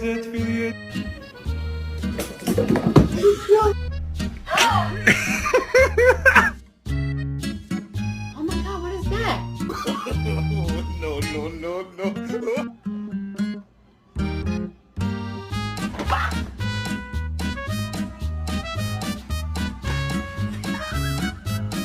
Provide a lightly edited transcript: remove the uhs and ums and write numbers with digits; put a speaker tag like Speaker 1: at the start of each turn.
Speaker 1: is it video?
Speaker 2: Oh my God, what is that?
Speaker 1: No.